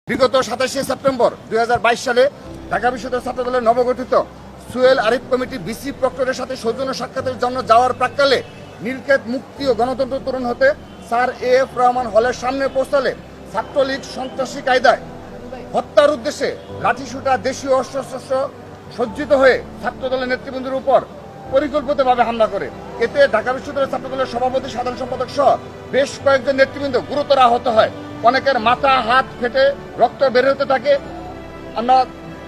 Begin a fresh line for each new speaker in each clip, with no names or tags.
বিগত 27শে সেপ্টেম্বর 2022 সালে ঢাকা বিশ্ববিদ্যালয় ছাত্রদলের নবগঠিত সুয়েল আরিফ কমিটি বিসি প্রক্টরের সাথে সৌজন্য সাক্ষাতের জন্য যাওয়ার প্রাক্কালে নীলক্ষেত মুক্তি ও গণতন্ত্র তরুণ হতে স্যার AF রহমান হলের সামনে পৌঁছালে ছাত্রলীগ সন্ত্রাসী কায়দায় হত্যার উদ্দেশ্যে লাঠিসোঁটা দেশীয় অস্ত্রশস্ত্র সজ্জিত হয়ে ছাত্রদলের নেতৃবৃন্দের উপর পরিকল্পিতভাবে হামলা করে। এতে ঢাকা বিশ্ববিদ্যালয় ছাত্রদলের সভাপতি সাধারণ সম্পাদক সহ বেশ কয়েকজন নেতৃবৃন্দ গুরুতর আহত হয়। অনেকের মাথা হাত ফেটে রক্ত বের হতে থাকে। আমরা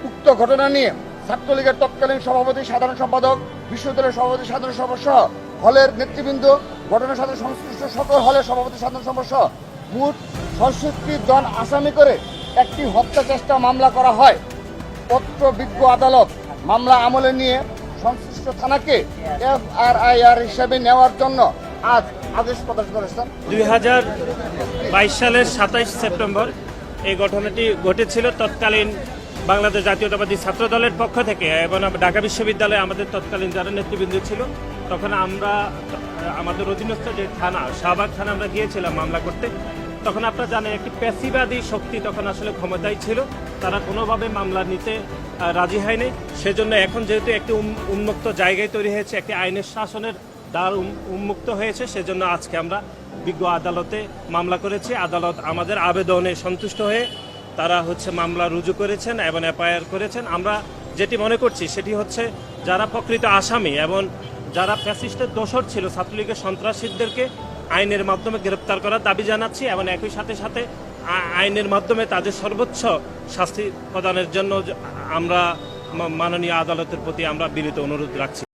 উক্ত ঘটনা নিয়ে ছাত্রলীগের তৎকালীন সভাপতি সাধারণ সম্পাদক, বিশ্ববিদ্যালয়ের সভাপতি সাধারণ সম্পাদক সহ হলের নেতৃবৃন্দ, ঘটনার সাথে সংশ্লিষ্ট সকল হলের সভাপতি সাধারণ সম্পাদক সহ মোট 66 জন আসামি করে একটি হত্যা চেষ্টা মামলা করা হয়। পত্র বিজ্ঞ আদালত মামলা আমলে নিয়ে সংশ্লিষ্ট থানাকে FRIR হিসেবে নেওয়ার জন্য আজ আদেশ প্রকাশ করেছেন।
2022 সালের 27 সেপ্টেম্বর এই ঘটনাটি ঘটেছিল। তৎকালীন বাংলাদেশ জাতীয়তাবাদী ছাত্র দলের পক্ষ থেকে এবং ঢাকা বিশ্ববিদ্যালয়ে আমাদের তৎকালীন যারা নেতৃবৃন্দ ছিল, তখন আমরা আমাদের অধীনস্থ যে থানা শাহবাগ থানা আমরা গিয়েছিলাম মামলা করতে। তখন আপনারা জানেন একটি প্যাসিবাদী শক্তি তখন আসলে ক্ষমতায় ছিল, তারা কোনোভাবে মামলা নিতে রাজি হয়নি। সেজন্য এখন যেহেতু একটি উন্মুক্ত জায়গায় তৈরি হয়েছে, একটি আইনের শাসনের দ্বার উন্মুক্ত হয়েছে, সেজন্য আজকে আমরা বিজ্ঞ আদালতে মামলা করেছি। আদালত আমাদের আবেদনে সন্তুষ্ট হয়ে তারা মামলা রুজু করেছেন এবং FIR করেছেন। আমরা যেটি মনে করছি সেটি হচ্ছে যারা প্রকৃত আসামি এবং যারা ফ্যাসিস্টের দোসর ছিল ছাত্রলীগের সন্ত্রাসীদেরকে আইনের মাধ্যমে গ্রেপ্তার করার দাবি জানাচ্ছি এবং একই সাথে সাথে আইনের মাধ্যমে তাদের সর্বোচ্চ শাস্তি প্রদানের জন্য আমরা মাননীয় আদালতের প্রতি আমরা বিনীত অনুরোধ রাখছি।